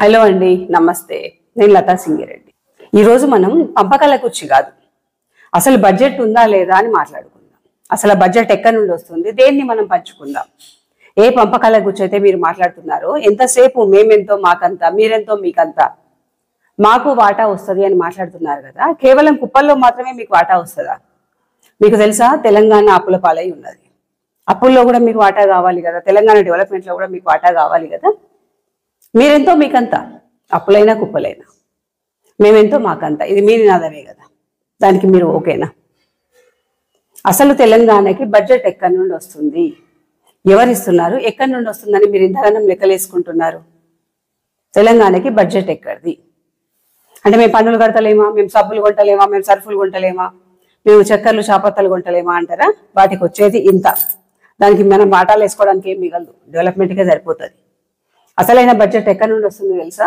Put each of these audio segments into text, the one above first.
Hello అండి, నమస్తే. నేను లతా సింగిరెడ్డి. ఈరోజు మనం పంపకాల కుర్చీ కాదు, అసలు బడ్జెట్ ఉందా లేదా అని మాట్లాడుకుందాం. అసలు బడ్జెట్ ఎక్కడి నుండి వస్తుంది, దేన్ని మనం పంచుకుందాం. ఏ పంపకాల గురించి అయితే మీరు మాట్లాడుతున్నారో, ఎంతసేపు మేమెంతో మాకంతా, మీరెంతో మీకంతా, మాకు వాటా వస్తుంది అని మాట్లాడుతున్నారు కదా. కేవలం కుప్పల్లో మాత్రమే మీకు వాటా వస్తుందా? మీకు తెలుసా, తెలంగాణ అప్పుల పాలై ఉన్నది. అప్పుల్లో కూడా మీకు వాటా కావాలి కదా, తెలంగాణ డెవలప్మెంట్లో కూడా మీకు వాటా కావాలి కదా. మీరెంతో మీకంతా, అప్పులైనా కుప్పలైనా, మేమెంతో మాకంతా, ఇది మీ నినాదమే కదా. దానికి మీరు ఓకేనా? అసలు తెలంగాణకి బడ్జెట్ ఎక్కడి నుండి వస్తుంది, ఎవరిస్తున్నారు, ఎక్కడి నుండి వస్తుందని మీరు ఇంతగానం లెక్కలేసుకుంటున్నారు? తెలంగాణకి బడ్జెట్ ఎక్కడిది అంటే, మేము పన్నులు కడతలేమా, మేము సబ్బులు కొంటలేమా, మేము సర్ఫులు కొంటలేమా, మేము చక్కెరలు చాపత్తలు కొంటలేమా అంటారా? వాటికి వచ్చేది ఇంత. దానికి మనం వాటాలు వేసుకోవడానికి ఏం మిగలదు, డెవలప్మెంట్గా సరిపోతుంది. అసలైన బడ్జెట్ ఎక్కడి నుండి వస్తుంది తెలుసా?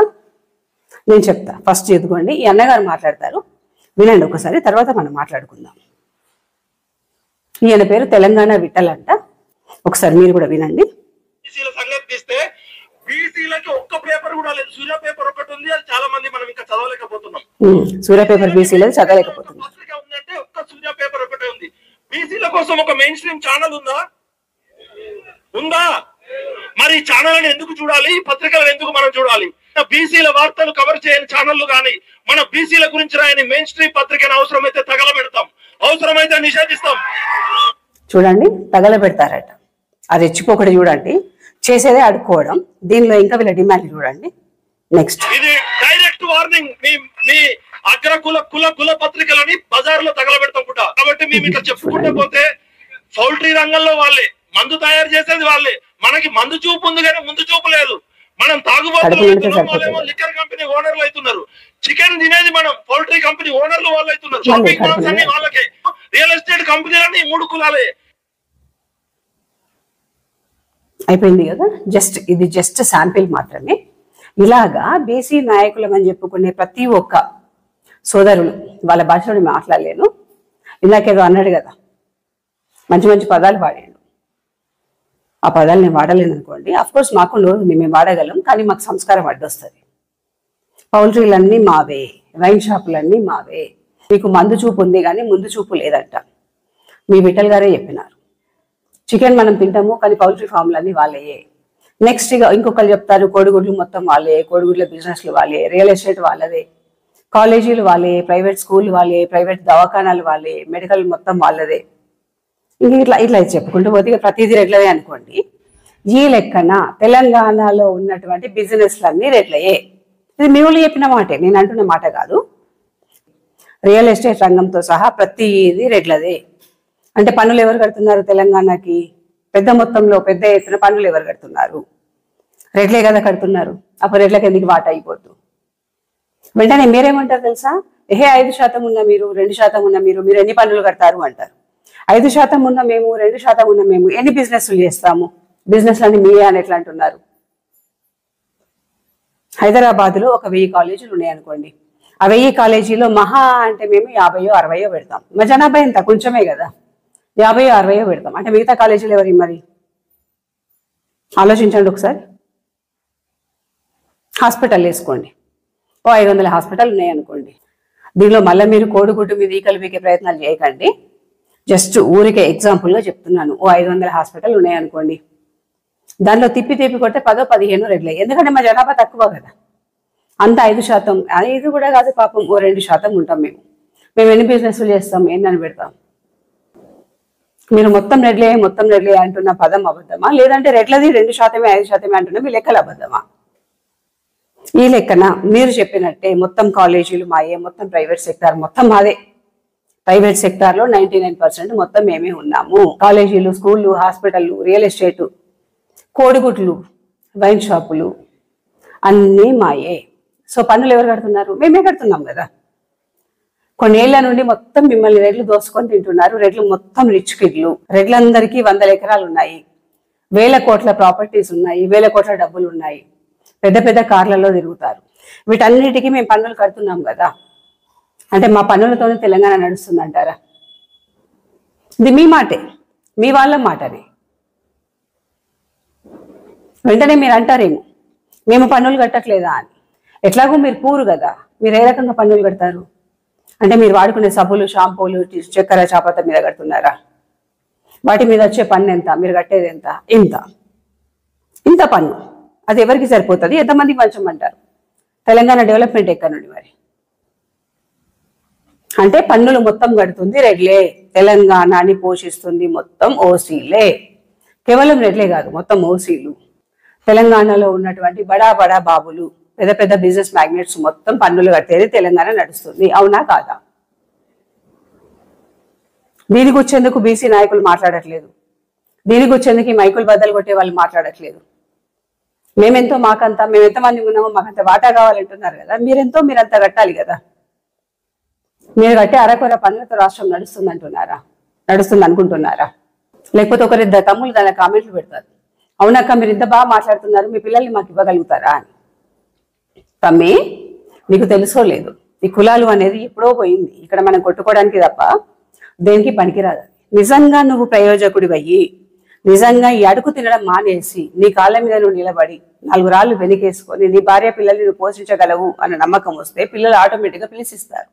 నేను చెప్తా. ఫస్ట్ ఎదుకోండి, ఈ అన్నగారు మాట్లాడతారు, వినండి ఒకసారి, తర్వాత మనం మాట్లాడుకుందాం. ఈయన పేరు తెలంగాణ విఠల్ అంట. ఒకసారి మీరు కూడా వినండి. సూర్య పేపర్ బీసీలో చదవలేకపోతున్నాం. సూర్య పేపర్ ఒకటే ఉంది. బీసీల కోసం ఒక మెయిన్ స్ట్రీమ్ ఛానల్ ఉందా? మరి ఛానల్ ఎందుకు చూడాలి, పత్రికలను ఎందుకు మనం చూడాలి? బీసీల వార్తలు కవర్ చేయని ఛానళ్లు కానీ, మన బీసీల గురించి రాయని మెయిన్ స్ట్రీమ్ పత్రికను అవసరమైతే తగలబెడతాం, అవసరమైతే నిషేధిస్తాం. చూడండి, తగలబెడతారట. అది రెచ్చిపోకటి చూడండి, చేసేదే అడుక్కోవడం. దీనిలో ఇంకా వీళ్ళ డిమాండ్ చూడండి. నెక్స్ట్, ఇది డైరెక్ట్ వార్నింగ్. మీ అగ్రకుల కుల పత్రికలని బజార్లో తగలబెడతాం కూడా. కాబట్టి మేము ఇట్లా చెప్పుకుంటూ పోతే, పౌల్ట్రీ రంగంలో వాళ్ళే, మందు తయారు చేసేది వాళ్ళే. మనకి మందు చూపు ఉంది కానీ ముందు చూపు లేదు. మనం తాగుబోతులు, లిక్కర్ కంపెనీ ఓనర్లు అవుతున్నారు. చికెన్ తినేది మనం, పౌల్ట్రీ కంపెనీ ఓనర్లు వాళ్ళు అవుతున్నారు. షాపింగ్ మాల్స్ అన్ని వాళ్ళకే, రియల్ ఎస్టేట్ కంపెనీలన్నీ 3 కులాలే. అయిపోయింది కదా. ఇది జస్ట్ శాంపిల్ మాత్రమే. ఇలాగా బీసీ నాయకులం అని చెప్పుకునే ప్రతి ఒక్క సోదరులు, వాళ్ళ భాషలో మాట్లాడలేను, ఇందాకేదో అన్నాడు కదా, మంచి మంచి పదాలు వాడాడు. ఆ పదాలు నేను వాడలేను అనుకోండి. అఫ్కోర్స్ మాకు నోరు మేము వాడగలం, కానీ మాకు సంస్కారం అడ్డొస్తుంది. పౌల్ట్రీలన్నీ మావే, వైన్ షాపులన్నీ మావే. మీకు మందు చూపు ఉంది కానీ ముందు చూపు లేదంట. మీ విఠల్ గారే చెప్పినారు. చికెన్ మనం తింటాము కానీ పౌల్ట్రీ ఫామ్లన్నీ వాళ్ళే. నెక్స్ట్ ఇక ఇంకొకరు చెప్తారు, కోడిగుడ్లు మొత్తం వాళ్ళే, కోడిగుడ్ల బిజినెస్లు వాళ్ళే, రియల్ ఎస్టేట్ వాళ్ళదే, కాలేజీలు వాళ్ళే, ప్రైవేట్ స్కూల్ వాళ్ళే, ప్రైవేట్ దవాఖానాలు వాళ్ళే, మెడికల్ మొత్తం వాళ్ళదే. ఇంక ఇట్లా చెప్పుకుంటూ పోతే ప్రతిదీ రెడ్లవే అనుకోండి. ఈ లెక్కన తెలంగాణలో ఉన్నటువంటి బిజినెస్లన్నీ రెడ్లయే. ఇది మీ వాళ్ళు చెప్పిన మాటే, నేను అంటున్న మాట కాదు. రియల్ ఎస్టేట్ రంగంతో సహా ప్రతిదీ రెడ్లదే. అంటే పన్నులు ఎవరు కడుతున్నారు తెలంగాణకి? పెద్ద మొత్తంలో పెద్ద ఎత్తున పన్నులు ఎవరు కడుతున్నారు? రెడ్లే కదా కడుతున్నారు. అప్పుడు రెడ్లకు ఎందుకు వాటా అయిపోద్దు? వెంటనే మీరేమంటారు తెలుసా? 5% ఉన్న మీరు, 2% ఉన్న మీరు ఎన్ని పన్నులు కడతారు అంటారు. 5% ఉన్న మేము, 2% ఉన్న మేము ఎన్ని బిజినెస్లు చేస్తాము? బిజినెస్లు అన్ని మీరే అని ఎట్లా అంటున్నారు? హైదరాబాద్లో ఒక 1000 కాలేజీలు ఉన్నాయనుకోండి. ఆ 1000 కాలేజీలో మహా అంటే మేము 50 60 పెడతాం. మా జనాభా ఎంత? కొంచెమే కదా, 50 60 పెడతాం. అంటే మిగతా కాలేజీలు ఎవరి? మరి ఆలోచించండి ఒకసారి. హాస్పిటల్ వేసుకోండి, 500 హాస్పిటల్ ఉన్నాయనుకోండి. దీనిలో మళ్ళీ మీరు కోడిగుడ్డు మీద ఈకలు పీకే ప్రయత్నాలు చేయకండి. జస్ట్ ఊరికే ఎగ్జాంపుల్గా చెప్తున్నాను. 500 హాస్పిటల్ ఉన్నాయనుకోండి. దానిలో తిప్పి కొట్టే 10-15 రెడ్లే. ఎందుకంటే మా జనాభా తక్కువ కదా. అంత 5%, 5 కూడా కాదు పాపం, 2% ఉంటాం మేము. ఎన్ని బిజినెస్లు చేస్తాం, ఏంటని పెడతాం? మీరు మొత్తం రెడ్లే అంటున్న పదం అబద్ధమా? లేదంటే రెడ్లది 2%, 5% అంటున్నా మీ లెక్కలు అబద్ధమా? ఈ లెక్కన మీరు చెప్పినట్టే మొత్తం కాలేజీలు మాయే, మొత్తం ప్రైవేట్ సెక్టార్ మొత్తం మాదే. ప్రైవేట్ సెక్టార్లో 99% మొత్తం మేమే ఉన్నాము. కాలేజీలు, స్కూళ్ళు, హాస్పిటళ్ళు, రియల్ ఎస్టేటు, కోడిగుడ్లు, వైన్ షాపులు అన్నీ మాయే. సో పన్నులు ఎవరు కడుతున్నారు? మేమే కడుతున్నాం కదా. కొన్నేళ్ల నుండి మొత్తం మిమ్మల్ని రెడ్లు దోసుకొని తింటున్నారు. రెడ్లు మొత్తం రిచ్ కిడ్లు. రెడ్లందరికీ 100 ఎకరాలు ఉన్నాయి, 1000 కోట్ల ప్రాపర్టీస్ ఉన్నాయి, 1000 కోట్ల డబ్బులు ఉన్నాయి, పెద్ద పెద్ద కార్లలో తిరుగుతారు. వీటన్నిటికీ మేము పన్నులు కడుతున్నాం కదా. అంటే మా పన్నులతోనే తెలంగాణ నడుస్తుందంటారా? ఇది మీ మాటే, మీ వాళ్ళ మాటనే. వెంటనే మీరు అంటారేమో మేము పన్నులు కట్టట్లేదా అని. ఎట్లాగో మీరు పూరు కదా, మీరు ఏ రకంగా పన్నులు కడతారు? అంటే మీరు వాడుకునే సబ్బులు, షాంపూలు, చక్కెర, చాపత మీద కడుతున్నారా? వాటి మీద వచ్చే పన్ను ఎంత? మీరు కట్టేది ఎంత? ఇంత పన్ను. అది ఎవరికి సరిపోతుంది? ఎంతమందికి పంచమంటారు? తెలంగాణ డెవలప్మెంట్ ఎక్కడి నుండి మరి? అంటే పన్నులు మొత్తం కడుతుంది రెడ్లే, తెలంగాణని పోషిస్తుంది మొత్తం ఓసీలే. కేవలం రెడ్లే కాదు, మొత్తం ఓసీలు. తెలంగాణలో ఉన్నటువంటి బడా బడా బాబులు, పెద్ద పెద్ద బిజినెస్ మ్యాగ్నెట్స్ మొత్తం పన్నులు కట్టేది తెలంగాణ నడుస్తుంది. అవునా కాదా? దీనికి వచ్చేందుకు బీసీ నాయకులు మాట్లాడట్లేదు. దీనికి వచ్చేందుకు ఈ మైకులు బద్దలు కొట్టే వాళ్ళు మాట్లాడట్లేదు. మేమెంతో మాకంతా, మేము ఎంతమంది ఉన్నామో మాకంత వాటా కావాలంటున్నారు కదా. మీరంతా కట్టాలి కదా. మీరు కట్టే అరకొర పన్నులతో రాష్ట్రం నడుస్తుంది అంటున్నారా? నడుస్తుంది అనుకుంటున్నారా? లేకపోతే ఒకరిద్దరు తమ్ముళ్ళు దాని కామెంట్లు పెడతారు, అవునక్క మీరు ఇంత బాగా మాట్లాడుతున్నారు, మీ పిల్లల్ని మాకు ఇవ్వగలుగుతారా అని. తమ్మి, నీకు తెలుసో లేదు, ఈ కులాలు అనేది ఎప్పుడో పోయింది. ఇక్కడ మనం కొట్టుకోవడానికి తప్ప దేనికి పనికిరాదు. నిజంగా నువ్వు ప్రయోజకుడివయ్యి, నిజంగా ఈ అడుగు తినడం మానేసి నీ కాళ్ళ మీద నువ్వు నిలబడి 4 రాళ్ళు వెనకేసుకొని నీ భార్య పిల్లల్ని నువ్వు పోషించగలవు అన్న నమ్మకం వస్తే పిల్లలు ఆటోమేటిక్గా పిలిచిస్తారు.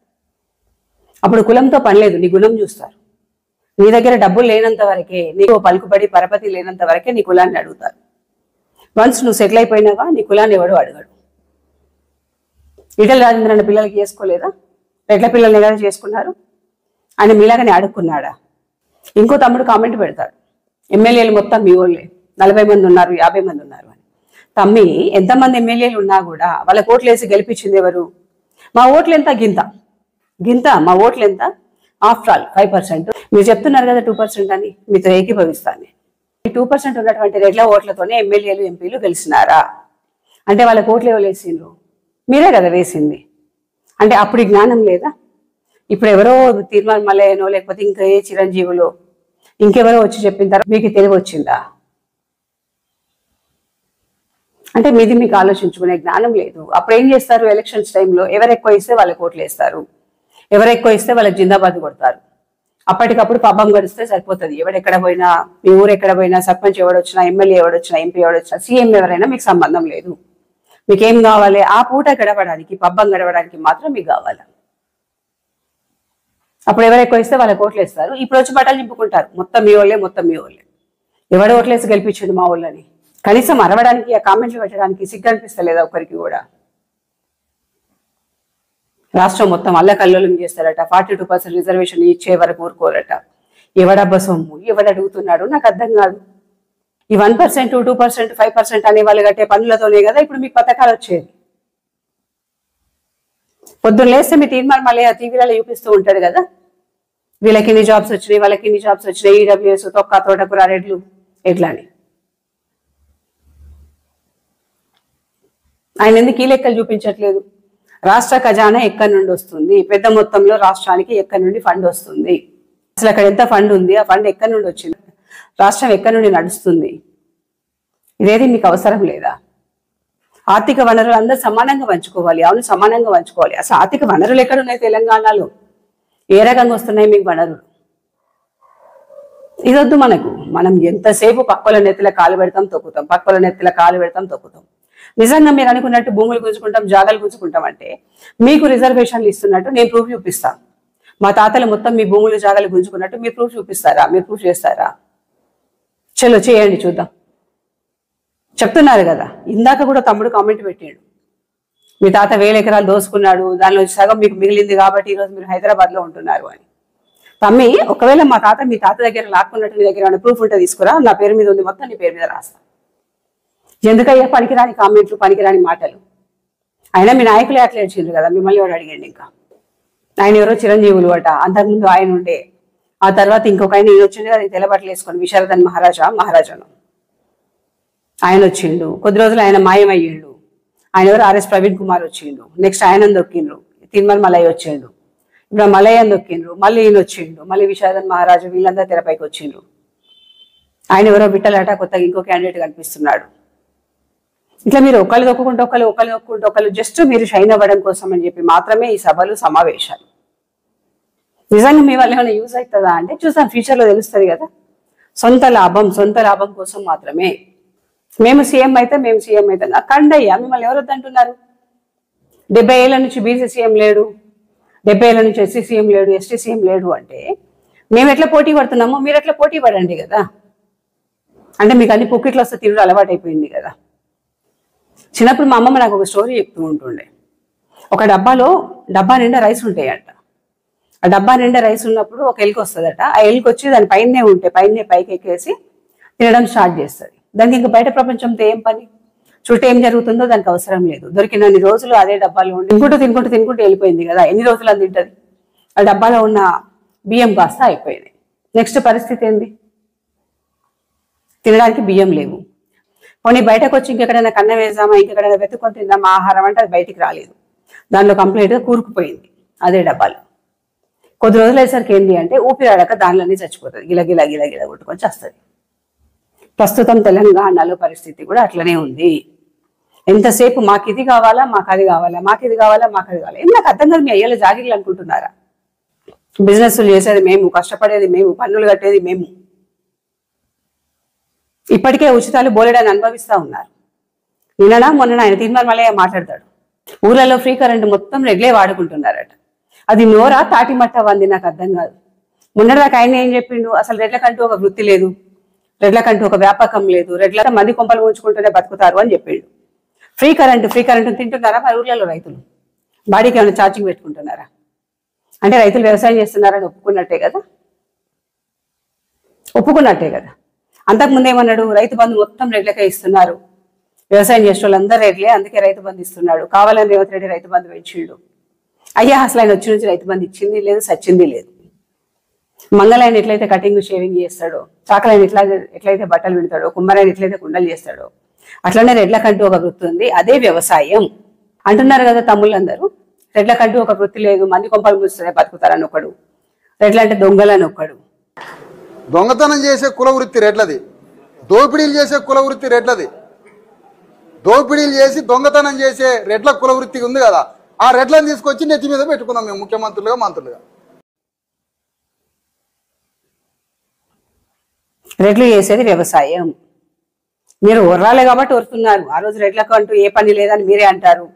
అప్పుడు కులంతో పని లేదు, నీ గుణం చూస్తారు. నీ దగ్గర డబ్బులు లేనంత వరకే, నీకు పలుకుబడి పరపతి లేనంత వరకే నీ కులాన్ని అడుగుతారు. వన్స్ నువ్వు సెటిల్ అయిపోయినావా నీ కులాన్ని ఎవడు అడగడు. ఈటల రాజేంద్ర అన్న పిల్లలకి చేసుకోలేదా? రెడ్ల పిల్లల్ని కదా చేసుకున్నారు. ఆయన మీలాగానే అడుక్కున్నాడా? ఇంకో తమ్ముడు కామెంట్ పెడతాడు, ఎమ్మెల్యేలు మొత్తం మీ వాళ్ళే, 40 మంది ఉన్నారు, 50 మంది ఉన్నారు అని. తమ్మి, ఎంతమంది ఎమ్మెల్యేలు ఉన్నా కూడా వాళ్ళ ఓట్లు వేసి గెలిపించింది ఎవరు? మా ఓట్లు ఎంత? గింత మా ఓట్లు ఎంత? After all 5%. మీరు చెప్తున్నారు కదా 2% అని, మీతో ఏకీభవిస్తాను. ఈ 2% ఉన్నటువంటి రెడ్ల ఓట్లతోనే ఎమ్మెల్యేలు, ఎంపీలు గెలిచినారా? అంటే వాళ్ళ ఓట్లు ఎవరు వేసిండ్రు? మీరే కదా వేసింది. అంటే అప్పుడు జ్ఞానం లేదా? ఇప్పుడు ఎవరో తీర్మాన మల్లయ్యనో లేకపోతే ఇంకా ఏ చిరంజీవులో ఇంకెవరో వచ్చి చెప్పిన తర్వాత మీకు తెలివి వచ్చిందా? అంటే మీది మీకు ఆలోచించుకునే జ్ఞానం లేదు. అప్పుడు ఏం చేస్తారు? ఎలక్షన్స్ టైంలో ఎవరు ఎక్కువ ఇస్తే వాళ్ళకి ఓట్లు వేస్తారు, ఎవరు ఎక్కువ ఇస్తే వాళ్ళకి జిందాబాద్ కొడతారు. అప్పటికప్పుడు పబ్బం గడిస్తే సరిపోతుంది. ఎవడెక్కడ పోయినా, మీ ఊరు ఎక్కడ పోయినా, సర్పంచ్ ఎవడొచ్చినా, ఎమ్మెల్యే ఎవడొచ్చినా, ఎంపీ ఎవడొచ్చినా, సీఎం ఎవరైనా మీకు సంబంధం లేదు. మీకేం కావాలి? ఆ పూట గడవడానికి, పబ్బం గడవడానికి మాత్రం మీకు కావాలి. అప్పుడు ఎవరు ఎక్కువ ఇస్తే వాళ్ళకి ఓట్లు వేస్తారు. ఇప్పుడు వచ్చి బట్టలు నింపుకుంటారు, మొత్తం మీ వాళ్ళే, మొత్తం మీ వాళ్ళే. ఎవడు ఓట్లేసి గెలిపించండు మా వాళ్ళని? కనీసం అరవడానికి, ఆ కామెంట్లు పెట్టడానికి సిగ్గు అనిపిస్తలేదా ఒకరికి కూడా? రాష్ట్రం మొత్తం అల్లకల్లోలం చేస్తారట. 42% రిజర్వేషన్ ఇచ్చే వరకు ఊరుకోరట. ఎవడబ్బ సొమ్ము, ఎవడు అడుగుతున్నాడు నాకు అర్థం కాదు. ఈ 1%, 2%, 5% అనే వాళ్ళు కట్టే పనులతోనే కదా ఇప్పుడు మీకు పథకాలు వచ్చేది. పొద్దున్న లేస్తే మీ తీర్మాన మళ్ళీ ఆ టీవీలలో చూపిస్తూ ఉంటాడు కదా, వీళ్ళకి ఇన్ని జాబ్స్ వచ్చినాయి, వాళ్ళకి ఇన్ని జాబ్స్ వచ్చినాయి, ఈడబ్ల్యూఎస్, తొక్క, తోటకూర, రెడ్లు, ఎట్లా అని. ఆయన ఎందుకు ఈ లెక్కలు చూపించట్లేదు? రాష్ట్ర ఖజానా ఎక్కడి నుండి వస్తుంది? పెద్ద మొత్తంలో రాష్ట్రానికి ఎక్కడి నుండి ఫండ్ వస్తుంది? అసలు అక్కడ ఎంత ఫండ్ ఉంది? ఆ ఫండ్ ఎక్కడి నుండి వచ్చింది? రాష్ట్రం ఎక్కడి నుండి నడుస్తుంది? ఇదేది మీకు అవసరం లేదా? ఆర్థిక వనరులు అందరూ సమానంగా పంచుకోవాలి. అవును, సమానంగా పంచుకోవాలి. అసలు ఆర్థిక వనరులు ఎక్కడున్నాయి తెలంగాణలో? ఏ రకంగా వస్తున్నాయి మీకు వనరులు? ఇదొద్దు మనకు. మనం ఎంతసేపు పక్కల నెత్తిల కాలు పెడతాం, తొక్కుతాం, పక్కల నెత్తిల కాలు పెడతాం, తొక్కుతాం. నిజంగా మీరు అనుకున్నట్టు భూములు గుంజుకుంటాం, జాగాలు గుంజుకుంటాం అంటే మీకు రిజర్వేషన్లు ఇస్తున్నట్టు నేను ప్రూఫ్ చూపిస్తాను. మా తాతలు మొత్తం మీ భూములు జాగాలు గుంజుకున్నట్టు మీరు ప్రూఫ్ చూపిస్తారా? మీరు ప్రూఫ్ చేస్తారా? చలో చేయండి చూద్దాం. చెప్తున్నారు కదా, ఇందాక కూడా తమ్ముడు కామెంట్ పెట్టాడు, మీ తాత 1000 ఎకరాలు దోసుకున్నాడు, దానిలో సగం మీకు మిగిలింది కాబట్టి ఈరోజు మీరు హైదరాబాద్లో ఉంటున్నారు అని. తమ్మి, ఒకవేళ మా తాత మీ తాత దగ్గర లాక్కున్నట్టు నీ దగ్గర ప్రూఫ్ ఉంటే తీసుకురా, నా పేరు మీద ఉంది, మొత్తం నీ పేరు మీద రాస్తా. ఎందుకయ్యా పనికిరాని కామెంట్లు, పనికిరాని మాటలు? అయినా మీ నాయకులే అట్లా ఏడ్చిండ్రు కదా, మిమ్మల్ని ఎవరు అడిగండి? ఇంకా ఆయన ఎవరో చిరంజీవులు అట, అంతకుముందు ఆయన ఉండే, ఆ తర్వాత ఇంకొక ఆయన ఈయన వచ్చిండు కదా, తెల్లబట్టలు వేసుకొని విశారదన్ మహారాజాను ఆయన వచ్చిండు. కొద్ది రోజులు ఆయన మాయమయ్యిండు. ఆయన ఎవరు? ఆర్ఎస్ ప్రవీణ్ కుమార్ వచ్చిండు. నెక్స్ట్ ఆయన దొక్కిండ్రు, తిరుమల మలయ్య వచ్చిండు. ఇప్పుడు మలయ్యని దొక్కిండ్రు, మళ్ళీ ఈయన వచ్చిండు, మళ్ళీ విశారదన్ మహారాజు, వీళ్ళందరూ తెరపైకి వచ్చిండ్రు. ఆయన ఎవరో బిట్టలాట, కొత్తగా ఇంకో క్యాండిడేట్ కనిపిస్తున్నాడు. ఇట్లా మీరు ఒకళ్ళు దొక్కుంటే ఒకళ్ళు జస్ట్ మీరు షైన్ అవ్వడం కోసం అని చెప్పి మాత్రమే ఈ సభలు, సమావేశాలు. నిజంగా మీ వల్ల ఏమైనా యూజ్ అవుతుందా అంటే చూసాం, ఫ్యూచర్లో తెలుస్తుంది కదా. సొంత లాభం కోసం మాత్రమే. మేము సీఎం అయితే కండయ్యా, మిమ్మల్ని ఎవరు వద్దంటున్నారు? 70 ఏళ్ల నుంచి బీసీ సీఎం లేడు, 70 ఏళ్ల నుంచి ఎస్సీ సీఎం లేడు, ఎస్టీ సీఎం లేడు అంటే మేము ఎట్లా పోటీ పడుతున్నామో మీరు ఎట్లా పోటీ పడండి కదా. అంటే మీకు అన్ని పొక్కిట్లు వస్తే తిరుడు అలవాటు అయిపోయింది కదా. చిన్నప్పుడు మా అమ్మమ్మ నాకు ఒక స్టోరీ చెప్తూ ఉంటుండే. ఒక డబ్బా నిండా రైస్ ఉంటాయంట. ఆ డబ్బా నిండా రైస్ ఉన్నప్పుడు ఒక ఎలుక వస్తుందట. ఆ ఎలుక వచ్చి దాని పైనే పైకి ఎక్కేసి తినడం స్టార్ట్ చేస్తుంది. దానికి ఇంకా బయట ప్రపంచంతో ఏం పని, చుట్టూ ఏం జరుగుతుందో దానికి అవసరం లేదు. దొరికినన్ని రోజులు అదే డబ్బాలో ఉండి తినుకుంటూ వెళ్ళిపోయింది కదా. ఎన్ని రోజులు అది తింటది? ఆ డబ్బాలో ఉన్న బియ్యం కాస్త అయిపోయింది. నెక్స్ట్ పరిస్థితి ఏంది? తినడానికి బియ్యం లేవు. పోనీ బయటకు వచ్చి ఇంకెక్కడైనా కన్నం వేద్దామా, ఇంకెక్కడైనా వెతుక్కొని తిందామా ఆహారం అంటే అది బయటికి రాలేదు. దానిలో కంప్లీట్గా కూరుకుపోయింది అదే డబ్బాలు. కొద్ది రోజులు అయ్యేసరికి ఏంటి అంటే ఊపిరాడక దానిలోనే చచ్చిపోతుంది. గిలగిల కొట్టుకొని వస్తుంది. ప్రస్తుతం తెలంగాణలో పరిస్థితి కూడా అట్లనే ఉంది. ఎంతసేపు మాకు ఇది కావాలా, మాకు అది కావాలా, మాకు ఇది కావాలా, మాకు అది కావాలా. నాకు అర్థం కాదు, మీ అయ్యలో జాగిర్లు అనుకుంటున్నారా? బిజినెస్లు చేసేది మేము, కష్టపడేది మేము, పన్నులు కట్టేది మేము. ఇప్పటికే ఉచితాలు బోలెడని అనుభవిస్తూ ఉన్నారు. మొన్న ఆయన తీర్మానం మళ్ళీ మాట్లాడతాడు. ఊర్లలో ఫ్రీ కరెంట్ మొత్తం రెగ్లే వాడుకుంటున్నారట. అది నోరా తాటి మట్ట వంది నాకు అర్థం కాదు. మొన్నటిదాకా ఆయన ఏం చెప్పిండు, అసలు రెడ్లకంటూ ఒక వృత్తి లేదు, రెడ్లకంటూ ఒక వ్యాపకం లేదు, రెడ్ల మంది కొంపలు ఉంచుకుంటూనే బతుకుతారు అని చెప్పిండు. ఫ్రీ కరెంటు తింటున్నారా మరి ఊర్లలో రైతులు? బాడీకి ఏమైనా ఛార్జింగ్ పెట్టుకుంటున్నారా? అంటే రైతులు వ్యవసాయం చేస్తున్నారని ఒప్పుకున్నట్టే కదా. అంతకుముందు ఏమన్నాడు, రైతు బంధు మొత్తం రెడ్లకే ఇస్తున్నారు, వ్యవసాయం చేసే వాళ్ళందరూ రెడ్లే, అందుకే రైతు బంధు ఇస్తున్నాడు, కావాలని రేవంత్ రెడ్డి రైతు బంధు పెంచిండు. అయ్యా అసలు ఆయన వచ్చి నుంచి రైతు బంధు ఇచ్చింది లేదు, సచ్చింది లేదు. మంగళాయన ఎట్లయితే కటింగ్ షేవింగ్ చేస్తాడో, చాకలాయన ఎట్లయితే బట్టలు విడతాడో, కుమ్మరాయన ఎట్లయితే కుండలు చేస్తాడో, అట్లనే రెడ్లకంటూ ఒక వృత్తి ఉంది, అదే వ్యవసాయం అంటున్నారు కదా తమ్ముళ్ళందరూ. రెడ్లకంటూ ఒక వృత్తి లేదు, మంది కొంపలు మూస్తూనే బతుకుతారని ఒకడు, రెడ్లంటే దొంగలని ఒకడు. దొంగతనం చేసే కుల వృత్తి రెడ్లది, దోపిడీలు చేసే కుల వృత్తి రెడ్లది. దోపిడీలు చేసి దొంగతనం చేసే రెడ్ల కుల వృత్తి ఉంది కదా, ఆ రెడ్లను తీసుకొచ్చి నెత్తి మీద పెట్టుకున్నాం మేము ముఖ్యమంత్రులుగా, మంత్రులుగా. రెడ్లు చేసేది వ్యవసాయం. మీరు ఒర్రాలే కాబట్టి వస్తున్నారు. ఆ రోజు రెడ్లకు అంటూ ఏ పని లేదని మీరే అంటారు.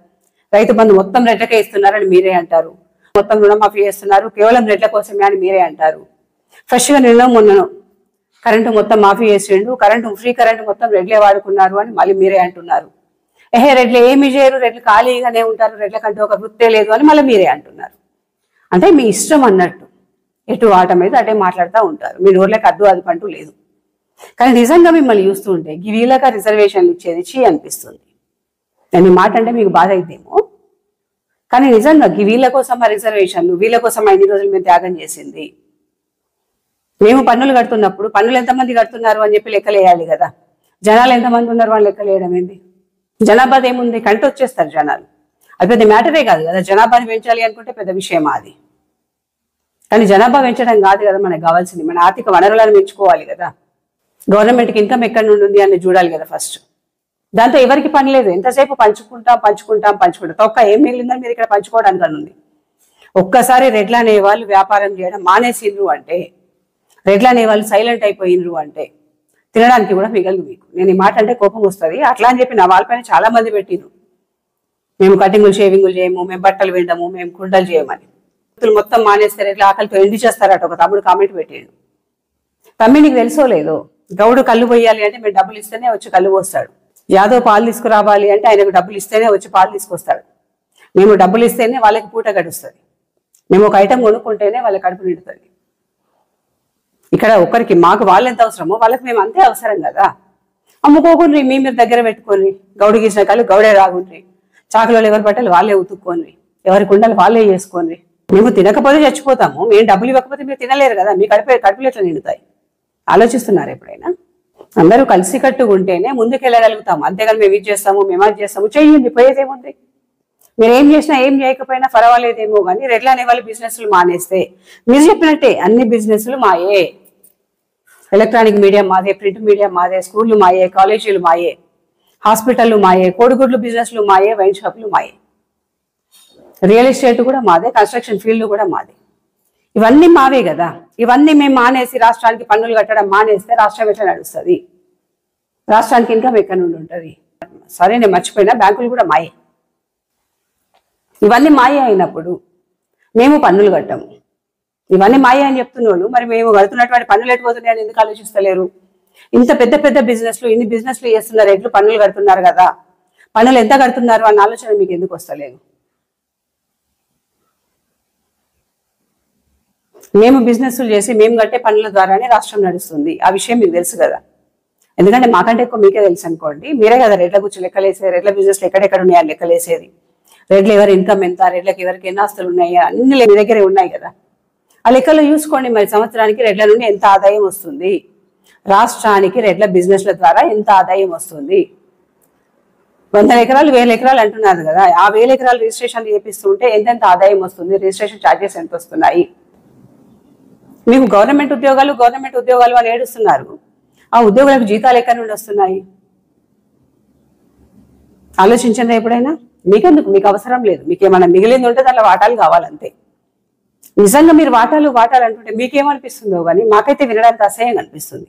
రైతు బంధు మొత్తం రెడ్లకే ఇస్తున్నారని మీరే అంటారు. మొత్తం రుణమాఫీ చేస్తున్నారు కేవలం రెడ్ల కోసమే అని మీరే అంటారు. ఫ్రెష్గా మొన్నను కరెంటు మొత్తం మాఫీ చేసిండు, ఫ్రీ కరెంటు మొత్తం రెడ్లే వాడుకున్నారు అని మళ్ళీ మీరే అంటున్నారు. రెడ్లు ఏమి చేయరు, రెడ్లు ఖాళీగానే ఉంటారు, రెడ్లకంటూ ఒక వృత్తే లేదు అని మళ్ళీ మీరే అంటున్నారు. అంటే మీ ఇష్టం అన్నట్టు ఎటు ఆట మీద అటే మాట్లాడుతూ ఉంటారు. మీ నోర్లకు అద్దు అది పంటూ లేదు. కానీ నిజంగా మిమ్మల్ని చూస్తూ ఉంటే వీళ్ళక రిజర్వేషన్లు ఇచ్చేది చీ అనిపిస్తుంది. నేను మాట అంటే మీకు బాధ అయితేమో, కానీ నిజంగా వీళ్ళ కోసం ఆ రిజర్వేషన్లు, వీళ్ళ కోసం 5 రోజులు మేము త్యాగం చేసింది. మేము పన్నులు కడుతున్నప్పుడు పన్నులు ఎంతమంది కడుతున్నారు అని చెప్పి లెక్కలేయాలి కదా. జనాలు ఎంతమంది ఉన్నారు వాళ్ళు లెక్కలేయడం ఏంది? జనాభా ఏముంది, కంటి వచ్చేస్తారు జనాలు. అది పెద్ద మ్యాటరే కాదు కదా. జనాభాని పెంచాలి అనుకుంటే పెద్ద విషయమా అది? కానీ జనాభా పెంచడం కాదు కదా మనకు కావాల్సింది. మన ఆర్థిక వనరులను పెంచుకోవాలి కదా. గవర్నమెంట్కి ఇన్కమ్ ఎక్కడి నుండి ఉంది అని చూడాలి కదా ఫస్ట్. దాంతో ఎవరికి పని లేదు, ఎంతసేపు పంచుకుంటాం. తొక్క ఏం మిగిలిందని మీరు ఇక్కడ పంచుకోవడానికి అని ఉంది. ఒక్కసారి రెడ్లు అనే వాళ్ళు వ్యాపారం చేయడం మానేసిండ్రు అంటే, రెడ్లు అనే వాళ్ళు సైలెంట్ అయిపోయినరు అంటే తినడానికి కూడా మిగలదు మీకు. నేను ఈ మాట అంటే కోపం వస్తుంది. అట్లా అని చెప్పి నా వాళ్ళపైన చాలా మంది పెట్టిండ్రు, మేము కటింగులు షేవింగులు చేయము, మేము బట్టలు విండము, మేము కుండలు చేయమని. మొత్తం మానేస్తే రెడ్లు ఆకలితో ఎండి చేస్తారట ఒక తమ్ముడు కామెంట్ పెట్టిండు. తమ్మి నీకు తెలుసో లేదో, గౌడు కళ్ళు పోయాలి అంటే మేము డబ్బులు ఇస్తేనే వచ్చి కళ్ళు పోస్తాడు. యాదవ్ పాలు తీసుకురావాలి అంటే ఆయనకు డబ్బులు ఇస్తేనే వచ్చి పాలు తీసుకొస్తాడు. మేము డబ్బులు ఇస్తేనే వాళ్ళకి పూట గడుస్తుంది. మేము ఒక ఐటెం కొనుక్కుంటేనే వాళ్ళ కడుపు నిండుతుంది. ఇక్కడ ఒకరికి మాకు వాళ్ళు ఎంత అవసరమో వాళ్ళకి మేము అంతే అవసరం కదా. అమ్ముకోకుండా మీ మీరు దగ్గర పెట్టుకొని గౌడు గీసిన కళ్ళు గౌడే రాగుండ్రి, చాకులో ఎవరి బట్టలు వాళ్ళే ఉతుక్కొని, ఎవరి కుండలు వాళ్ళే చేసుకొని. మేము తినకపోతే చచ్చిపోతాము, మేము డబ్బులు ఇవ్వకపోతే మీరు తినలేరు కదా. మీ కడుపులు ఎట్లా నిండుతాయి? ఆలోచిస్తున్నారు ఎప్పుడైనా? అందరూ కలిసికట్టుగా ఉంటేనే ముందుకెళ్ళగలుగుతాము. అంతేగాని మేము ఇది చేస్తాము, మేము అది చేస్తాము, చెయ్యండి, పోయేదేముంది. మీరు ఏం చేసినా ఏం చేయకపోయినా పర్వాలేదేమో కానీ రెడ్లు అనే వాళ్ళు బిజినెస్లు మానేస్తే మీరు చెప్పినట్టే అన్ని బిజినెస్లు మాయే. ఎలక్ట్రానిక్ మీడియా మాదే, ప్రింట్ మీడియా మాదే, స్కూళ్ళు మాయే, కాలేజీలు మాయే, హాస్పిటళ్ళు మాయే, కోడిగుడ్లు బిజినెస్లు మాయే, వైన్ షాపులు మాయే, రియల్ ఎస్టేట్ కూడా మాదే, కన్స్ట్రక్షన్ ఫీల్డ్ కూడా మాదే. ఇవన్నీ మావే కదా. ఇవన్నీ మేము మానేసి రాష్ట్రానికి పన్నులు కట్టడం మానేస్తే రాష్ట్రం ఎట్లా నడుస్తుంది? రాష్ట్రానికి ఇన్కమ్ ఎక్కడి నుండి ఉంటుంది? సరే నేను మర్చిపోయినా బ్యాంకులు కూడా మాయే. ఇవన్నీ మాయ అయినప్పుడు మేము పన్నులు కట్టము. ఇవన్నీ మాయ అని చెప్తున్నాడు. మరి మేము కడుతున్నటువంటి పన్నులు ఎట్టుపోతున్నాయని ఎందుకు ఆలోచిస్తలేరు? ఇంత పెద్ద పెద్ద బిజినెస్లు, ఇన్ని బిజినెస్లు చేస్తున్నారు, ఎట్లు పన్నులు కడుతున్నారు కదా, పన్నులు ఎంత కడుతున్నారు అన్న ఆలోచన మీకు ఎందుకు వస్తలేదు? మేము బిజినెస్లు చేసి మేము కట్టే పన్నుల ద్వారానే రాష్ట్రం నడుస్తుంది. ఆ విషయం మీకు తెలుసు కదా. ఎందుకంటే మాకంటే ఎక్కువ మీకే తెలుసు అనుకోండి. మీరే కదా రెడ్ల గురించి లెక్కలేసేది, రెడ్ల బిజినెస్లు ఎక్కడెక్కడ ఉన్నాయని లెక్కలేసేది, రెడ్లు ఎవరి ఇన్కమ్ ఎంత, రెడ్లకి ఎవరికి ఎన్ని ఆస్తులు ఉన్నాయి, అన్ని మీ దగ్గరే ఉన్నాయి కదా. ఆ లెక్కలు చూసుకోండి. మరి సంవత్సరానికి రెడ్ల నుండి ఎంత ఆదాయం వస్తుంది, రాష్ట్రానికి రెడ్ల బిజినెస్ల ద్వారా ఎంత ఆదాయం వస్తుంది. 100 ఎకరాలు 1000 ఎకరాలు అంటున్నారు కదా. ఆ 1000 ఎకరాలు రిజిస్ట్రేషన్ చేపిస్తుంటే ఎంతెంత ఆదాయం వస్తుంది, రిజిస్ట్రేషన్ ఛార్జెస్ ఎంత వస్తున్నాయి. మీకు గవర్నమెంట్ ఉద్యోగాలు అని ఏడుస్తున్నారు. ఆ ఉద్యోగులకు జీతాలు ఎక్కడి నుండి వస్తున్నాయి ఆలోచించండి ఎప్పుడైనా. మీకెందుకు? మీకు అవసరం లేదు. మీకు ఏమైనా మిగిలింది ఉంటే దాంట్లో వాటాలు కావాలంతే. నిజంగా మీరు వాటాలు అంటుంటే మీకేమనిపిస్తుందో కానీ మాకైతే వినడానికి అసహ్యంగా అనిపిస్తుంది.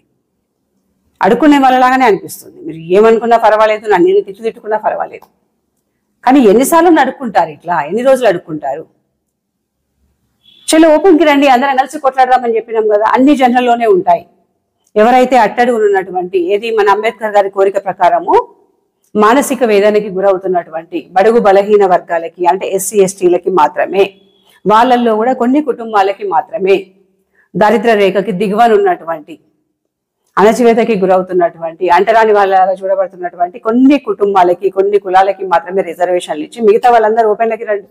అడుక్కునే వాళ్ళలాగానే అనిపిస్తుంది. మీరు ఏమనుకున్నా పర్వాలేదు, నన్ను తిట్టుకున్నా పర్వాలేదు. కానీ ఎన్నిసార్లు అడుక్కుంటారు ఇట్లా? ఎన్ని రోజులు అడుక్కుంటారు? చలో ఓపెన్కి రండి, అందరం కలిసి కొట్లాడదామని చెప్పినాం కదా. అన్ని జనరల్లోనే ఉంటాయి. ఎవరైతే అట్టడుగునున్నటువంటి, ఏది మన అంబేద్కర్ గారి కోరిక ప్రకారము మానసిక వేదనకి గురవుతున్నటువంటి బడుగు బలహీన వర్గాలకి, అంటే ఎస్సీ ఎస్టీలకి మాత్రమే, వాళ్ళల్లో కూడా కొన్ని కుటుంబాలకి మాత్రమే, దారిద్ర రేఖకి దిగువన ఉన్నటువంటి, అణచివేతకి గురవుతున్నటువంటి, అంటరాని వాళ్ళగా చూడబడుతున్నటువంటి కొన్ని కుటుంబాలకి, కొన్ని కులాలకి మాత్రమే రిజర్వేషన్లు ఇచ్చి మిగతా వాళ్ళందరూ ఓపెన్లకి రండి.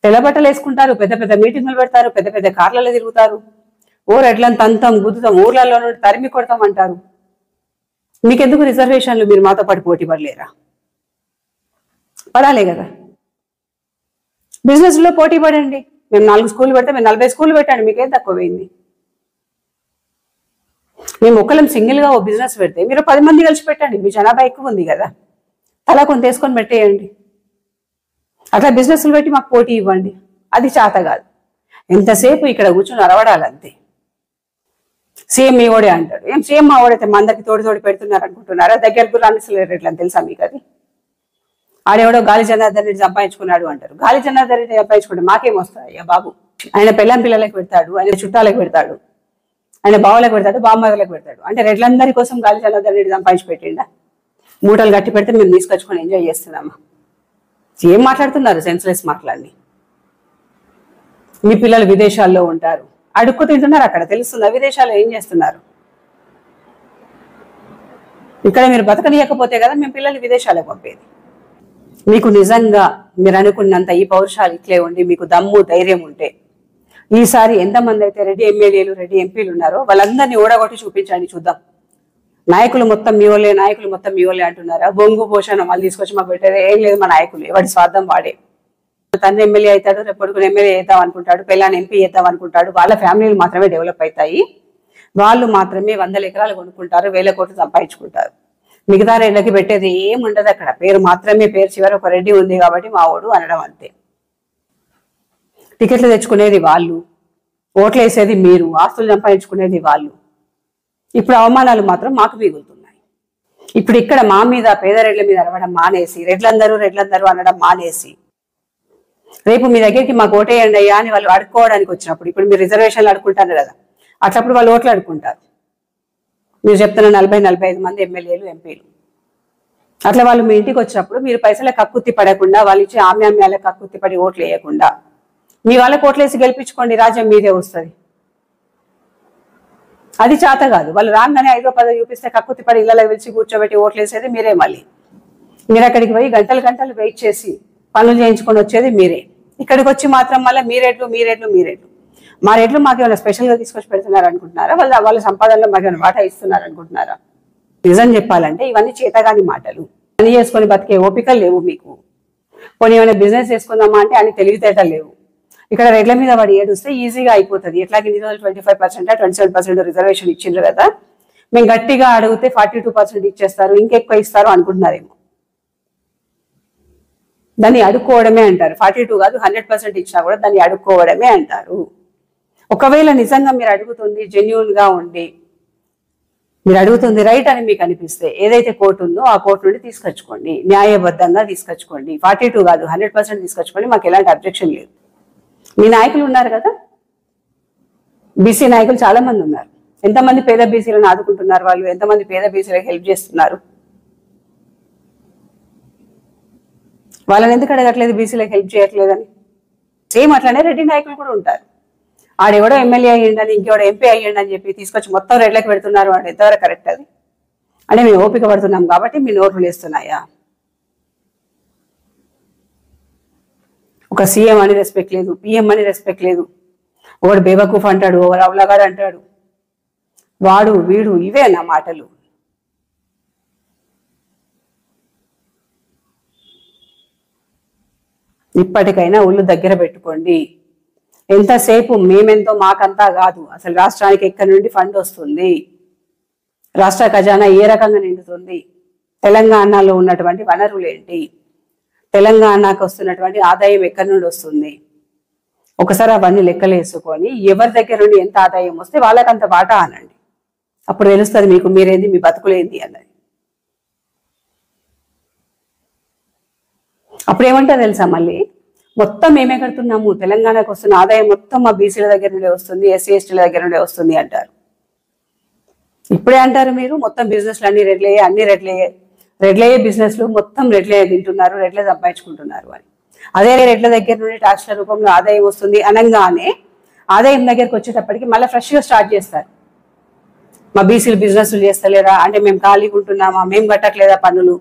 తెల్లబట్టలు వేసుకుంటారు, పెద్ద పెద్ద మీటింగులు పెడతారు, పెద్ద పెద్ద కార్లలో తిరుగుతారు, ఓ రెడ్లను తంతం గుద్దుతాం, ఊర్లలో నుండి తరిమి కొడతాం అంటారు. మీకెందుకు రిజర్వేషన్లు? మీరు మాతో పాటు పోటీ పడలేరా? పడాలే కదా. బిజినెస్ లో పోటీ పడండి. మేము 4 స్కూళ్ళు పెడితే మీరు 40 స్కూళ్ళు పెట్టండి. మీకేం తక్కువ పోయింది? మేము ఒకళ్ళం సింగిల్ గా ఓ బిజినెస్ పెడితే మీరు 10 మంది కలిసి పెట్టండి. మీ జనాభా ఎక్కువ ఉంది కదా, అలా కొంత వేసుకొని పెట్టేయండి. అట్లా బిజినెస్లు పెట్టి మాకు పోటీ ఇవ్వండి. అది చేత కాదు. ఎంతసేపు ఇక్కడ కూర్చొని అరవడాలంతే. సీఎం మీ ఓడే అంటాడు. ఏం సీఎం మా ఓడైతే మా అందరికి తోడి పెడుతున్నారు అనుకుంటున్నారా? దగ్గరకు రాణిస్తలేరు ఎట్లని తెలుసా మీకు? అది ఆడెవడో గాలి జనార్దన్ రెడ్డి సంపాదించుకున్నాడు అంటారు. గాలి జనార్దన్ రెడ్డి సంపాదించుకుంటే మాకేం వస్తాయి బాబు? ఆయన పెళ్ళాం పిల్లలకు పెడతాడు, ఆయన చుట్టాలకు పెడతాడు, ఆయన బావులకు పెడతాడు, బామ్మలకు పెడతాడు. అంటే రెడ్లందరి కోసం గాలి జనార్దన్ రెడ్డి సంపాదించి పెట్టిండా? మూటలు గట్టి పెడితే మేము తీసుకొచ్చుకొని ఎంజాయ్ చేస్తున్నామా? ఏం మాట్లాడుతున్నారు? సెన్స్లెస్ మాట్లాడి. మీ పిల్లలు విదేశాల్లో ఉంటారు, అడుక్కు తింటున్నారు. అక్కడ తెలుస్తుందా విదేశాల్లో ఏం చేస్తున్నారు? ఇక్కడ మీరు బతకనీయకపోతే కదా మేము పిల్లల్ని విదేశాలకు పంపేది. మీకు నిజంగా మీరు అనుకున్నంత ఈ పౌరుషాలు ఇట్లే ఉండి మీకు దమ్ము ధైర్యం ఉంటే ఈసారి ఎంతమంది అయితే రెడ్డి ఎమ్మెల్యేలు రెడ్డి ఎంపీలు ఉన్నారో వాళ్ళందరినీ ఓడగొట్టి చూపించండి, చూద్దాం. నాయకులు మొత్తం మీ వాళ్ళే అంటున్నారా? బొంగు పోషణ మళ్ళీ తీసుకొచ్చి మాకు పెట్టారు. ఏం లేదు, మా నాయకులు ఎవరి స్వార్థం వాడే. తండ్రి ఎమ్మెల్యే అవుతాడు, రేపు కొడుకుని ఎమ్మెల్యే చేద్దాం అనుకుంటాడు, పిల్లని ఎంపీ చేద్దాం అనుకుంటాడు. వాళ్ళ ఫ్యామిలీలు మాత్రమే డెవలప్ అవుతాయి. వాళ్ళు మాత్రమే 100 ఎకరాలు కొనుక్కుంటారు, 1000 కోట్లు సంపాదించుకుంటారు. మిగతా రెడ్లకి పెట్టేది ఏం ఉండదు అక్కడ. పేరు మాత్రమే, పేరు చివరి ఒక రెడ్డి ఉంది కాబట్టి మా ఓడు అనడం అంతే. టికెట్లు తెచ్చుకునేది వాళ్ళు, ఓట్లు వేసేది మీరు, ఆస్తులు సంపాదించుకునేది వాళ్ళు. ఇప్పుడు అవమానాలు మాత్రం మాకు మిగులుతున్నాయి. ఇప్పుడు ఇక్కడ మా మీద పేద రెడ్ల మీద అరవడం మానేసి, రెడ్లందరూ అనడం మానేసి, రేపు మీ దగ్గరికి మాకు ఓటేయండి అయ్యా అని వాళ్ళు అడుక్కోవడానికి వచ్చినప్పుడు, ఇప్పుడు మీరు రిజర్వేషన్లు అడుక్కుంటారు కదా, అట్లప్పుడు వాళ్ళు ఓట్లు అడుక్కుంటారు. మీరు చెప్తున్న 40-45 మంది ఎమ్మెల్యేలు ఎంపీలు అట్లా వాళ్ళు మీ ఇంటికి వచ్చినప్పుడు మీరు పైసలకు కక్కుర్తి పడకుండా, వాళ్ళు ఇచ్చే ఆమ్యామ్యాలకు కక్కుర్తి పడి ఓట్లు వేయకుండా మీ వాళ్ళకి ఓట్లేసి గెలిపించుకోండి, రాజ్యం మీదే వస్తుంది. అది చేత కాదు. వాళ్ళు రాగానే 5వ 10వ చూపిస్తే కక్కుర్తి పడి ఇళ్ళలో పిలిచి కూర్చోబెట్టి ఓట్లేసేది మీరే. మళ్ళీ మీరు అక్కడికి పోయి గంటలు వెయిట్ చేసి పనులు చేయించుకొని వచ్చేది మీరే. ఇక్కడికి వచ్చి మాత్రం మళ్ళీ మీరేట్లు మా రేట్లు మాకేమైనా స్పెషల్గా తీసుకొచ్చి పెడుతున్నారు అనుకుంటున్నారా? వాళ్ళ సంపాదనలో మాకేమైనా వాటా ఇస్తున్నారు అనుకుంటున్నారా? నిజం చెప్పాలంటే ఇవన్నీ చేతగాని మాటలు. పని చేసుకొని బతికే ఓపికలు లేవు మీకు. పోనీ ఏమైనా బిజినెస్ చేసుకుందామా అంటే అని తెలివితేటలు లేవు. ఇక్కడ రెడ్ల మీద వాడు ఏడుస్తే ఈజీగా అయిపోతుంది. ఎట్లాగే ఇన్ని రోజులు 25% 27% రిజర్వేషన్ ఇచ్చిండ్రు కదా, మేము గట్టిగా అడిగితే 42% ఇచ్చేస్తారు, ఇంకెక్కువ ఇస్తారు అనుకుంటున్నారేమో. దాన్ని అడుక్కోవడమే అంటారు. 42 కాదు 100% ఇచ్చినా కూడా దాన్ని అడుక్కోవడమే అంటారు. ఒకవేళ నిజంగా మీరు అడుగుతుంది జెన్యూన్ గా ఉండి మీరు అడుగుతుంది రైట్ అని మీకు అనిపిస్తే ఏదైతే కోర్టు ఉందో ఆ కోర్టు నుండి తీసుకొచ్చుకోండి, న్యాయబద్ధంగా తీసుకొచ్చుకోండి. 42 కాదు 100% తీసుకొచ్చుకోండి, మాకు ఎలాంటి అబ్జెక్షన్ లేదు. మీ నాయకులు ఉన్నారు కదా, బీసీ నాయకులు చాలా మంది ఉన్నారు. ఎంతమంది పేద బీసీలను ఆదుకుంటున్నారు వాళ్ళు, ఎంతమంది పేద బీసీలకు హెల్ప్ చేస్తున్నారు? వాళ్ళని ఎందుకు అడగట్లేదు బీసీలకు హెల్ప్ చేయట్లేదని? సేమ్ అట్లానే రెడ్డి నాయకులు కూడా ఉంటారు. ఆడెవడో ఎమ్మెల్యే అయ్యిండని ఇంకెవడో ఎంపీ అయ్యిండని చెప్పి తీసుకొచ్చి మొత్తం రెడ్లకు పెడుతున్నారు అంటే ఎంతవరకు కరెక్ట్ అది? అంటే మేము ఓపిక పడుతున్నాం కాబట్టి మీ నోట్లు లేస్తున్నాయా? ఒక సీఎం అని రెస్పెక్ట్ లేదు, పిఎం అని రెస్పెక్ట్ లేదు. ఒకడు బేవకూఫ్ అంటాడు, ఒకడు అవలగాడు అంటాడు, వాడు వీడు, ఇవే నా మాటలు. ఇప్పటికైనా ఒళ్ళు దగ్గర పెట్టుకోండి. ఎంతసేపు మేమెంతో మాకంతా కాదు, అసలు రాష్ట్రానికి ఎక్కడి నుండి ఫండ్ వస్తుంది, రాష్ట్ర ఖజానా ఏ రకంగా నిండుతుంది, తెలంగాణలో ఉన్నటువంటి వనరులు ఏంటి, తెలంగాణకు వస్తున్నటువంటి ఆదాయం ఎక్కడి నుండి వస్తుంది, ఒకసారి అవన్నీ లెక్కలు వేసుకొని ఎవరి దగ్గర నుండి ఎంత ఆదాయం వస్తే వాళ్ళకంత వాటా అనండి. అప్పుడు తెలుస్తుంది మీకు మీరేంది, మీ బతుకులేంది అన్నది. అప్పుడు ఏమంటారు తెలుసా, మళ్ళీ మొత్తం మేమే కడుతున్నాము, తెలంగాణకు వస్తున్న ఆదాయం మొత్తం మా బీసీల దగ్గర నుండే వస్తుంది, ఎస్సీ ఎస్టీల దగ్గర నుండే వస్తుంది అంటారు. ఇప్పుడే అంటారు మీరు మొత్తం బిజినెస్లు అన్ని రెడ్లయ్యే, అన్ని రెడ్లయ్యే బిజినెస్లు మొత్తం రెడ్లయ్యే తింటున్నారు, రెడ్లే సంపాదించుకుంటున్నారు అని. అదే రెడ్ల దగ్గర నుండి ట్యాక్స్ల రూపంలో ఆదాయం వస్తుంది అనగానే ఆదాయం దగ్గరకు వచ్చేటప్పటికి మళ్ళీ ఫ్రెష్గా స్టార్ట్ చేస్తారు. మా బీసీలు బిజినెస్లు చేస్తలేరా అంటే మేము ఖాళీగా ఉంటున్నామా, మేము కట్టట్లేదా పన్నులు,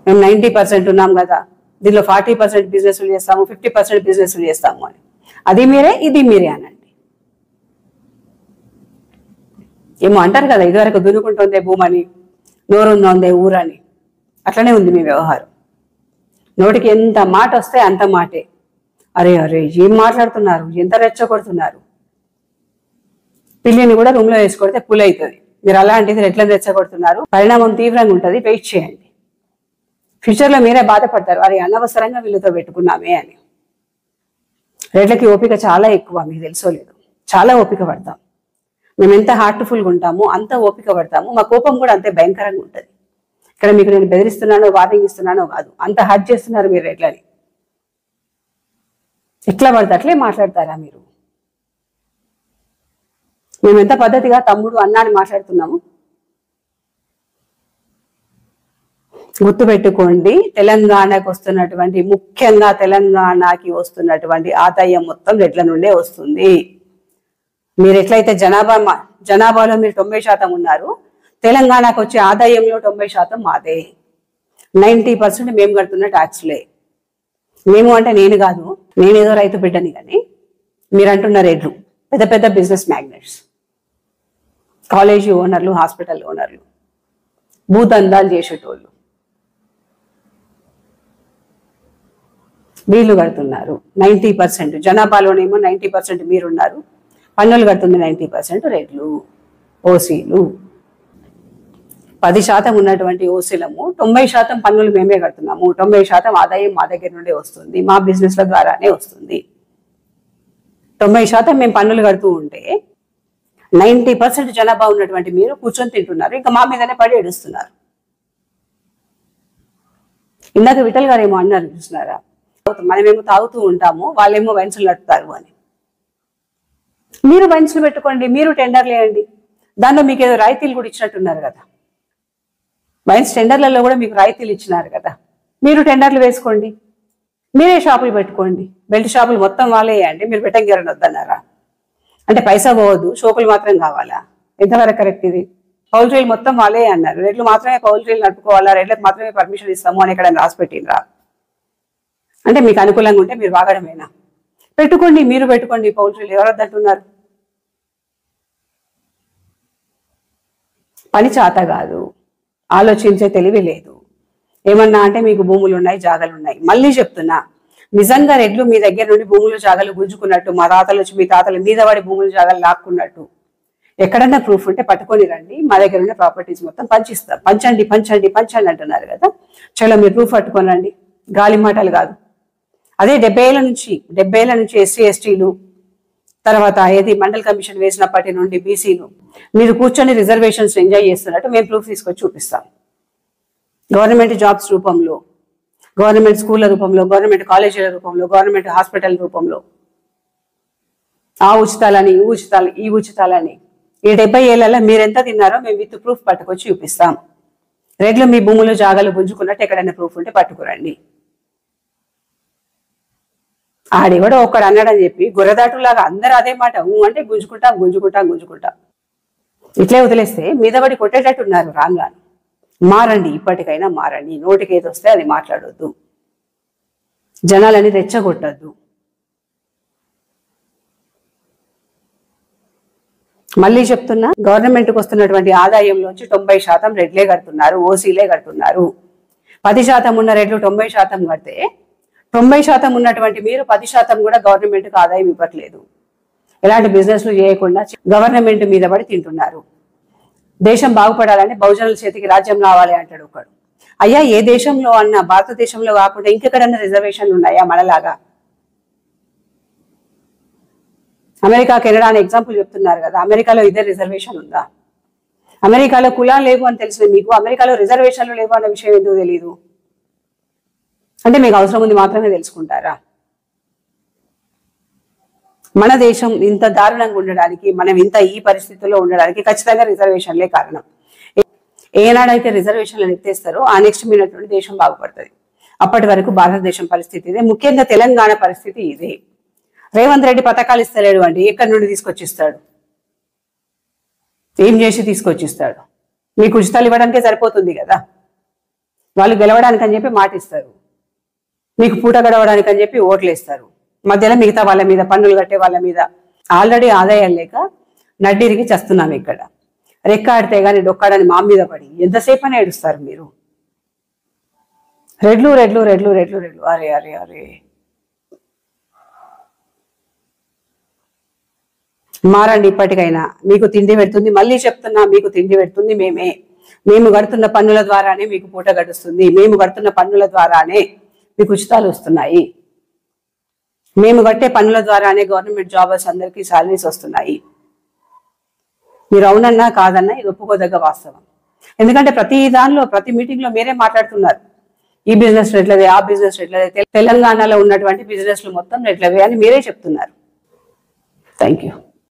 మేము 90% ఉన్నాం కదా, దీనిలో 40% బిజినెస్లు చేస్తాము, 50% బిజినెస్లు చేస్తాము అని. అది మీరే ఇది మీరే అనండి. ఏమో అంటారు కదా, ఇదివరకు దున్నుకుంటుందే భూమని, నోరుందే ఊరని. అట్లనే ఉంది మీ వ్యవహారం. నోటికి ఎంత మాట వస్తే అంత మాటే. అరే అరే ఏం మాట్లాడుతున్నారు, ఎంత రెచ్చగొడుతున్నారు. పిల్లిని కూడా రూమ్లో వేసుకొడితే పుల్ అవుతుంది. మీరు అలాంటిది ఎట్లా రెచ్చగొడుతున్నారు, పరిణామం తీవ్రంగా ఉంటుంది, వెయిట్ చేయండి. ఫ్యూచర్లో మీరే బాధపడతారు, అరే అనవసరంగా వీళ్ళతో పెట్టుకున్నామే అని. రెడ్లకి ఓపిక చాలా ఎక్కువ, మీకు తెలుసోలేదు. చాలా ఓపిక పడతాం మేము. ఎంత హార్ట్ఫుల్గా ఉంటామో అంత ఓపిక పడతాము. మా కోపం కూడా అంతే భయంకరంగా ఉంటుంది. ఇక్కడ మీకు నేను బెదిరిస్తున్నానో వార్నింగ్ ఇస్తున్నానో కాదు, అంత హర్ట్ చేస్తున్నారు మీరు రెడ్లని. ఎట్లా పడితే అట్లే మాట్లాడతారా మీరు? మేము ఎంత పద్ధతిగా తమ్ముడు అన్న అని మాట్లాడుతున్నాము. గుర్తుపెట్టుకోండి, తెలంగాణకు వస్తున్నటువంటి, ముఖ్యంగా తెలంగాణకి వస్తున్నటువంటి ఆదాయం మొత్తం రెడ్ల నుండే వస్తుంది. మీరు ఎట్లయితే జనాభాలో మీరు 90% ఉన్నారు, తెలంగాణకు వచ్చే ఆదాయంలో 90% మాదే. 90% మేము కడుతున్న ట్యాక్స్లే. మేము అంటే నేను కాదు, నేనేదో రైతు బిడ్డని, కానీ మీరు అంటున్న రెడ్లు పెద్ద పెద్ద బిజినెస్ మ్యాగ్నెట్స్, కాలేజీ ఓనర్లు, హాస్పిటల్ ఓనర్లు, భూదందాలు చేసేటోళ్ళు, వీళ్ళు కడుతున్నారు 90%. జనాభాలోనేమో 90% మీరున్నారు, పన్నులు కడుతుంది 90% రెడ్లు, ఓసీలు. 10% ఉన్నటువంటి ఓసీలము 90% పన్నులు మేమే కడుతున్నాము, 90% ఆదాయం మా దగ్గర నుండే వస్తుంది, మా బిజినెస్ల ద్వారానే వస్తుంది. 90% మేము పన్నులు కడుతూ ఉంటే 90% జనాభా ఉన్నటువంటి మీరు కూర్చొని తింటున్నారు, ఇంకా మా మీదనే పడి ఏడుస్తున్నారు. ఇందాక విఠల్ గారు ఏమో అన్నారు చూస్తున్నారా, మనమేమో తాగుతూ ఉంటాము, వాళ్ళేమో వైన్సులు నడుపుతారు అని. మీరు వైన్సులు పెట్టుకోండి, మీరు టెండర్లు వేయండి, దానిలో మీకు ఏదో రాయితీలు కూడా ఇచ్చినట్టున్నారు కదా. వైన్స్ టెండర్లలో కూడా మీకు రాయితీలు ఇచ్చినారు కదా, మీరు టెండర్లు వేసుకోండి, మీరే షాపులు పెట్టుకోండి. బెల్ట్ షాపులు మొత్తం వాళ్ళే వేయండి, మీరు పెట్టంగారని వద్దన్నారా? అంటే పైసా పోవద్దు, షోపులు మాత్రం కావాలా? ఎంతవరకు కరెక్ట్ ఇది? పౌల్ట్రీలు మొత్తం వాళ్ళే అన్నారు, రెడ్లు మాత్రమే పౌల్ట్రీలు నడుపుకోవాలా, రెడ్లకు మాత్రమే పర్మిషన్ ఇస్తాము అని ఎక్కడ రాసి పెట్టినరా? అంటే మీకు అనుకూలంగా ఉంటే మీరు వాగడమేనా? పెట్టుకోండి, మీరు పెట్టుకోండి పౌల్ట్రీలు, ఎవరొద్దంటున్నారు? పని చేత కాదు, ఆలోచించే తెలివి లేదు. ఏమన్నా అంటే మీకు భూములు ఉన్నాయి, జాగాలు ఉన్నాయి. మళ్ళీ చెప్తున్నా, నిజంగా రెడ్లు మీ దగ్గర నుండి భూములు జాగాలు గుంజుకున్నట్టు, మా తాతలు వచ్చి మీ తాతల మీద పడి భూములు జాగాలు లాక్కున్నట్టు ఎక్కడన్నా ప్రూఫ్ ఉంటే పట్టుకొని రండి, మా దగ్గర ఉన్న ప్రాపర్టీస్ మొత్తం పంచిస్తాం. పంచండి పంచండి పంచండి అంటున్నారు కదా, చలో మీరు ప్రూఫ్ పట్టుకొని రండి, గాలి మాటలు కాదు. అదే 70 ఏళ్ల నుంచి ఎస్సీ ఎస్టీలు తర్వాత ఏది మండల్ కమిషన్ వేసినప్పటి నుండి బీసీలు మీరు కూర్చొని రిజర్వేషన్స్ ఎంజాయ్ చేస్తున్నట్టు మేము ప్రూఫ్ తీసుకొచ్చి చూపిస్తాం. గవర్నమెంట్ జాబ్స్ రూపంలో, గవర్నమెంట్ స్కూళ్ళ రూపంలో, గవర్నమెంట్ కాలేజీల రూపంలో, గవర్నమెంట్ హాస్పిటల్ రూపంలో, ఆ ఉచితాలని ఈ ఉచితాలని ఈ 70 ఏళ్లలో మీరెంత తిన్నారో మేము విత్ ప్రూఫ్ పట్టుకొచ్చి చూపిస్తాం. రెడ్లు మీ భూములు జాగాలు గుంజుకున్నట్టు ఎక్కడైనా ప్రూఫ్ ఉంటే పట్టుకురండి. ఆడి కూడా ఒక్కడు అన్నాడని చెప్పి గుర్రదాటులాగా అందరూ అదే మాట అంటే గుంజుకుంటా ఇట్లే వదిలేస్తే మీద పడి కొట్టేటట్టున్నారు. రాను మారండి, ఇప్పటికైనా మారండి. నోటికి ఏది వస్తే అది మాట్లాడొద్దు, జనాలని రెచ్చగొట్టద్దు. మళ్ళీ చెప్తున్నా, గవర్నమెంట్కి వస్తున్నటువంటి ఆదాయంలోంచి 90% రెడ్లే కడుతున్నారు, ఓసీలే కడుతున్నారు. 10% ఉన్న రెడ్లు 90% కడితే 90% ఉన్నటువంటి మీరు 10% కూడా గవర్నమెంట్కి ఆదాయం ఇవ్వట్లేదు. ఎలాంటి బిజినెస్లు చేయకుండా గవర్నమెంట్ మీద పడి తింటున్నారు. దేశం బాగుపడాలని బహుజనుల చేతికి రాజ్యం రావాలి అంటాడు ఒకడు. అయ్యా, ఏ దేశంలో అన్నా భారతదేశంలో కాకుండా ఇంకెక్కడన్నా రిజర్వేషన్లు ఉన్నాయా మనలాగా? అమెరికా, కెనడా అని ఎగ్జాంపుల్ చెప్తున్నారు కదా, అమెరికాలో ఇదే రిజర్వేషన్ ఉందా? అమెరికాలో కులాలు లేవు అని తెలిసిన మీకు అమెరికాలో రిజర్వేషన్లు లేవు అన్న విషయం ఎందుకు తెలియదు? అంటే మీకు అవసరం ఉంది మాత్రమే తెలుసుకుంటారా? మన దేశం ఇంత దారుణంగా ఉండడానికి, మనం ఇంత ఈ పరిస్థితుల్లో ఉండడానికి ఖచ్చితంగా రిజర్వేషన్లే కారణం. ఏనాడైతే రిజర్వేషన్లు ఎత్తేస్తారో ఆ నెక్స్ట్ మినిట్ నుండి దేశం బాగుపడుతుంది. అప్పటి వరకు భారతదేశం పరిస్థితి ఇదే, ముఖ్యంగా తెలంగాణ పరిస్థితి ఇదే. రేవంత్ రెడ్డి పథకాలు ఇస్తలేడు అండి, ఎక్కడి నుండి తీసుకొచ్చిస్తాడు? ఏం చేసి తీసుకొచ్చిస్తాడు? మీకు ఉచితాలు ఇవ్వడానికే సరిపోతుంది కదా. వాళ్ళు గెలవడానికి అని చెప్పి మాట ఇస్తారు, మీకు పూట గడవడానికి అని చెప్పి ఓట్లు వేస్తారు. మధ్యలో మిగతా వాళ్ళ మీద, పన్నులు కట్టే వాళ్ళ మీద ఆల్రెడీ ఆదాయాలు లేక నడ్డిరికి చస్తున్నాం. ఇక్కడ రెక్క ఆడితే గానీ డొక్కాడని మా మీద పడి ఎంతసేపు అని ఏడుస్తారు మీరు. రెడ్లు రెడ్లు రెడ్లు రెడ్లు రెడ్లు అరే అరే అరే మారండి ఇప్పటికైనా. మీకు తిండి పెడుతుంది, మళ్ళీ చెప్తున్నా, మీకు తిండి పెడుతుంది మేమే. మేము కడుతున్న పన్నుల ద్వారానే మీకు పూట గడుస్తుంది. మేము కడుతున్న పన్నుల ద్వారానే మీకు ఉచితాలు వస్తున్నాయి. మేము కట్టే పన్నుల ద్వారానే గవర్నమెంట్ జాబర్స్ అందరికీ సాలరీస్ వస్తున్నాయి. మీరు అవునన్నా కాదన్నా ఇది ఒప్పుకోదగ్గ వాస్తవం. ఎందుకంటే ప్రతి దానిలో, ప్రతి మీటింగ్ లో మీరే మాట్లాడుతున్నారు, ఈ బిజినెస్ రెట్లదే, ఆ బిజినెస్ రెట్లదే, తెలంగాణలో ఉన్నటువంటి బిజినెస్లు మొత్తం రెట్లవే అని మీరే చెప్తున్నారు. Thank you.